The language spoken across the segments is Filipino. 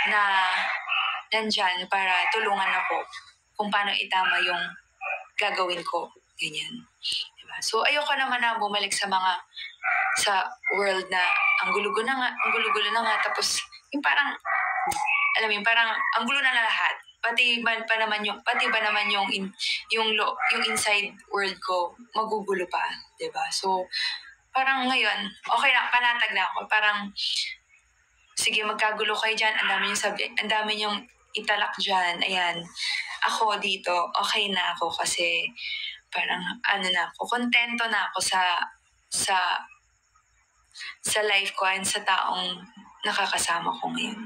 na nandyan para tulungan ako kung paano itama yung gagawin ko. Ganyan. Diba? So, ayoko naman na bumalik sa world na ang gulo-gulo na nga, tapos yung parang, alam mo yun, parang ang gulo na lahat. Pati ba naman yung inside world ko magugulo pa, 'di ba? So parang ngayon, okay na, panatag na ako. Parang sige, magkagulo kayo diyan, ang dami niyong italak diyan. Ayan. Ako dito, okay na ako kasi parang kontento na ako sa life ko and sa taong nakakasama ko ngayon.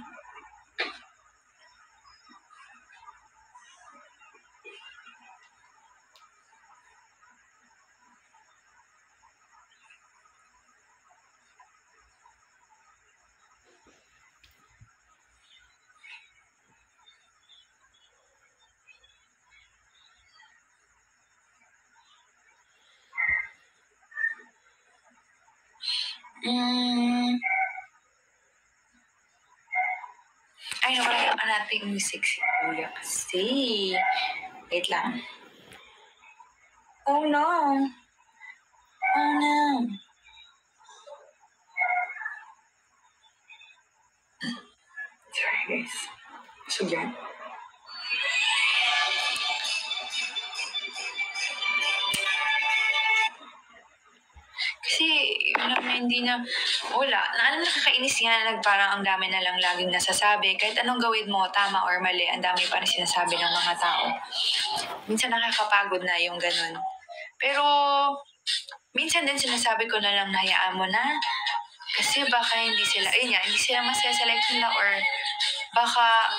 Ay, nawala nating music si Kuya kasi. Wait lang. Oh no. Oh no. Sorry guys. So yan. Kasi, hindi na, wala. Nakakainis nga, parang ang dami na lang laging nasasabi. Kahit anong gawin mo, tama or mali, ang dami pa rin sinasabi ng mga tao. Minsan nakakapagod na yung ganun. Pero, minsan din sinasabi ko na lang, hayaan mo na. Kasi baka hindi sila masaya sa life nila, or baka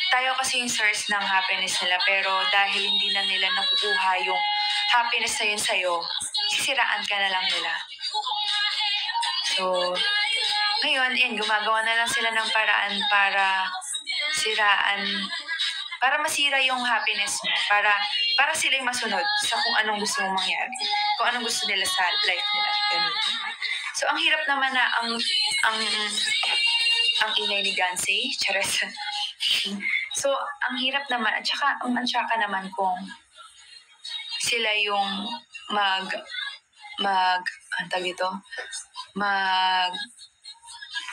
tayo kasi yung source ng happiness nila, pero dahil hindi na nila nakukuha yung happiness na yun sa'yo, sisiraan ka na lang nila. So, ngayon, gumagawa na lang sila ng paraan para masira yung happiness mo, para sila yung masunod sa kung anong gusto mong mangyari, kung anong gusto nila sa life nila. Ganun. So, ang hirap naman na ang ingay ni Gansey, chares. So, ang hirap naman, at saka naman kung sila yung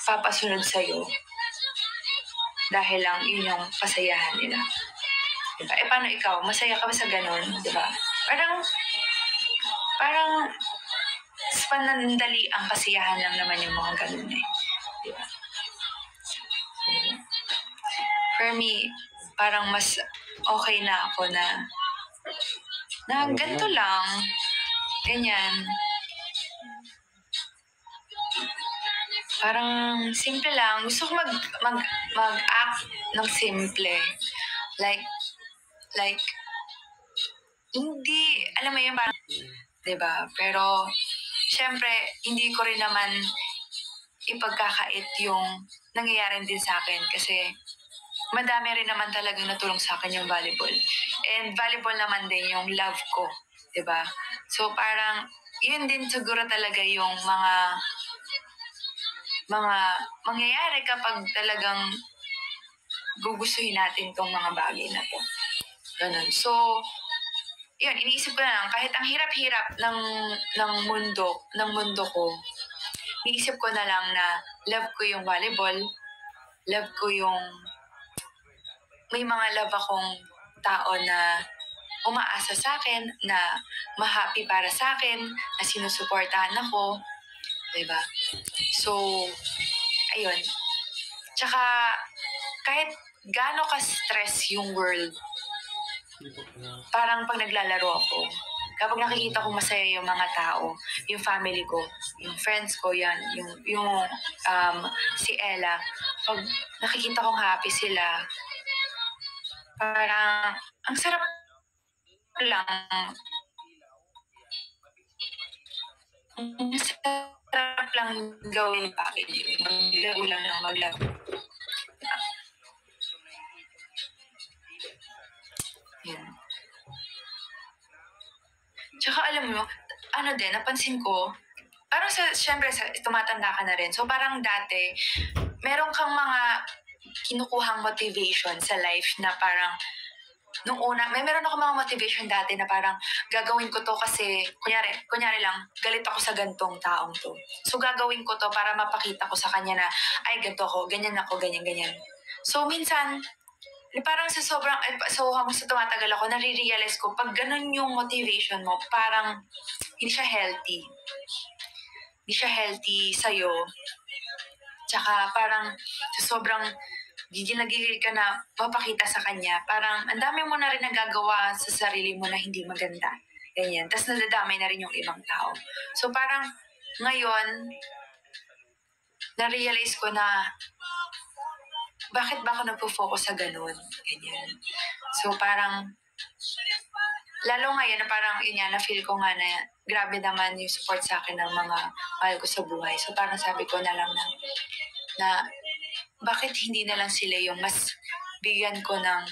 papasunod sa'yo dahil lang yun yung kasayahan nila. Diba? Paano ikaw? Masaya ka ba sa ganun? Diba? Parang panandali ang kasiyahan lang naman yung mga ganun eh. Diba? For me, parang mas okay na ako na ganito lang, ganyan. Parang simple lang. Gusto ko mag-act ng simple. Like, hindi, alam mo yun, parang, diba? Pero, syempre, hindi ko rin naman ipagkakait yung nangyayari din sa akin kasi madami rin naman talagang natulong sa akin yung volleyball. And volleyball naman din yung love ko, diba? So parang, yun din siguro talaga yung mga mangyayari kapag talagang gugustuhin natin tong mga bagay na to. Ganun. So, yun, iniisip ko na lang, kahit ang hirap-hirap ng mundo ko, iniisip ko na lang na love ko yung volleyball, love ko yung may mga love akong tao na umaasa sa akin, na ma-happy para sa akin, na sinusuportahan ako. Diba? So, ayun. Tsaka, kahit gaano ka-stress yung world, parang pag naglalaro ako, kapag nakikita ko masaya yung mga tao, yung family ko, yung friends ko, yung si Ella, pag nakikita kong happy sila, parang ang sarap lang. Ang sarap lang gawin package. Maglaro lang ng maglaro. Yan. Tsaka alam mo, napansin ko, parang syempre, tumatanda ka na rin. So parang dati, meron kang mga kinukuhang motivation sa life na parang nung una, meron ako mga motivation dati na parang gagawin ko to kasi, kunyari lang, galit ako sa gantong taong to. So gagawin ko to para mapakita ko sa kanya na, ay ganito ako, ganyan, ganyan. So minsan, parang sa sobrang, habang sa tumatagal ako, nare-realize ko, pag ganun yung motivation mo, parang hindi siya healthy. Hindi siya healthy sa'yo. Tsaka parang sa sobrang gigil ka na papakita sa kanya, parang ang dami mo na rin nagagawa sa sarili mo na hindi maganda. Ganyan. Tapos nadadamay na rin yung ibang tao. So parang ngayon, na-realize ko na bakit ba ako nagpo-focus sa ganun? Ganyan. So parang lalo ngayon na parang yun nga, na-feel ko nga na grabe naman yung support sa akin ng mga mahal ko sa buhay. So parang sabi ko na lang na bakit hindi na lang sila yung mas bigyan ko ng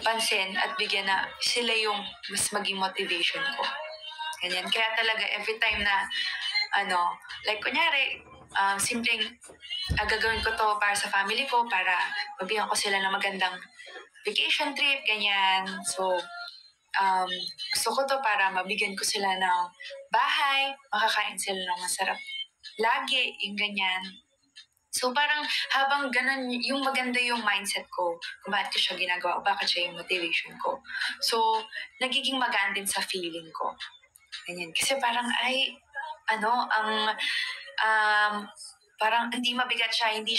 pansin at bigyan na sila yung mas maging motivation ko. Ganyan. Kaya talaga every time na like kunyari, simpleng gagawin ko to para sa family ko, para mabigyan ko sila ng magandang vacation trip, ganyan. So, gusto ko to para mabigyan ko sila ng bahay, makakain sila ng masarap lagi, yung ganyan. So parang habang ganun, yung maganda yung mindset ko, kung bakit ko siya ginagawa, bakit siya yung motivation ko. So, nagiging magaan din sa feeling ko. Ganyan. Kasi parang, parang hindi mabigat siya, hindi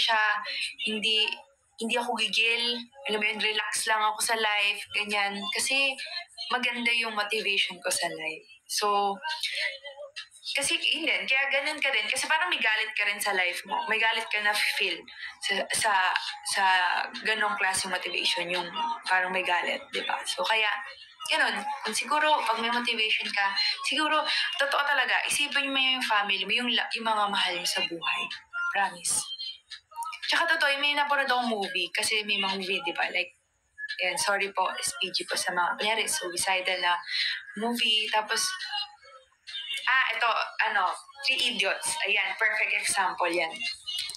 ako gigil, alam mo yun, relax lang ako sa life, ganyan. Kasi maganda yung motivation ko sa life. So, kasi hindi, kaya ganun ka din. Kasi parang may galit ka rin sa life mo. May galit ka na feel sa ganong klase motivation, yung parang may galit, di ba? So kaya, ganun. Siguro, pag may motivation ka, siguro, totoo talaga, isipin mo yung family mo, yung mga mahal mo sa buhay. Promise. Tsaka totoo, may napanood akong movie, kasi may mga movie, di ba? Like, yan, sorry po, SPG po sa mga, kunyari, suicidal na movie, tapos, ito, Three Idiots. Ayan, perfect example yan.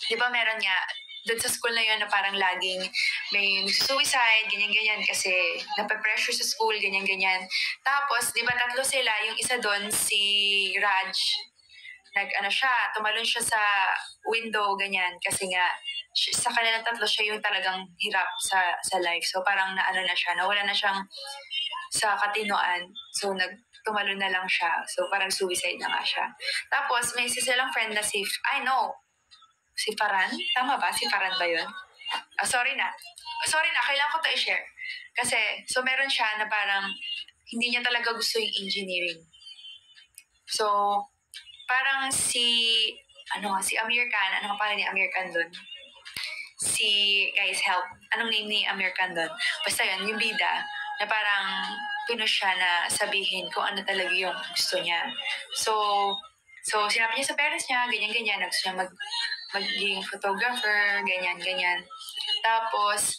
Di ba meron nga, doon sa school na yun na parang laging may suicide, ganyan-ganyan, kasi nape-pressure sa school, ganyan-ganyan. Tapos, di ba tatlo sila, yung isa doon, si Raj, tumalon siya sa window, ganyan, kasi nga, sa kanilang tatlo siya yung talagang hirap sa life. So, parang nawala na siyang sa katinoan. So, tumalon na lang siya. So, parang suicide na nga siya. Tapos, may isa silang friend na si Faran? Tama ba? Si Faran ba yun? Sorry na, kailangan ko to i-share. Kasi, so meron siya na parang hindi niya talaga gusto yung engineering. So, parang si Amir Khan, ano pa ni Amir Khan dun? Guys, help. Anong name ni Amir Khan dun? Basta yun, yung bida, na parang pinush siya na sabihin kung ano talaga yung gusto niya. So sinabi niya sa parents niya, ganyan-ganyan, gusto niya maging photographer, ganyan-ganyan. Tapos,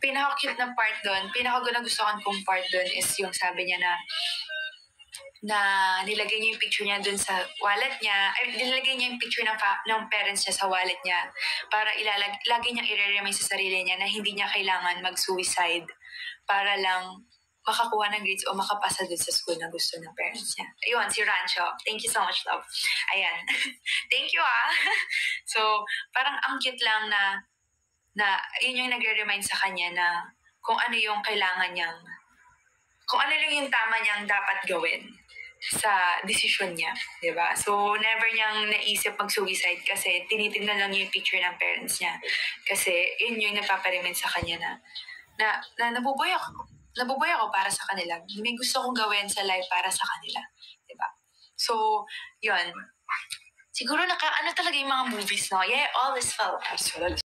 pinaka-cute na part doon, pinaka-gustuhan kong part doon is yung sabi niya na nilagay niya yung picture niya dun sa wallet niya, nilagay niya yung picture ng parents niya sa wallet niya para lagi niyang i-remind sa sarili niya na hindi niya kailangan mag-suicide para lang makakuha ng grades o makapasa dun sa school na gusto ng parents niya. Ayun, si Rancho. Thank you so much, love. Ayan. Thank you, So, parang ang cute lang na yun yung nagre-remind sa kanya na kung ano yung kailangan niyang, kung ano lang yung tama niyang dapat gawin sa desisyon niya, di ba? So, never niyang naisip mag-suicide kasi tinitingnan lang niya yung picture ng parents niya. Kasi, yun yung nagpaparemind sa kanya na nabubuhay ako para sa kanila. May gusto kong gawin sa life para sa kanila. Diba? So, yun. Siguro talaga yung mga movies, no? Yeah, all is well.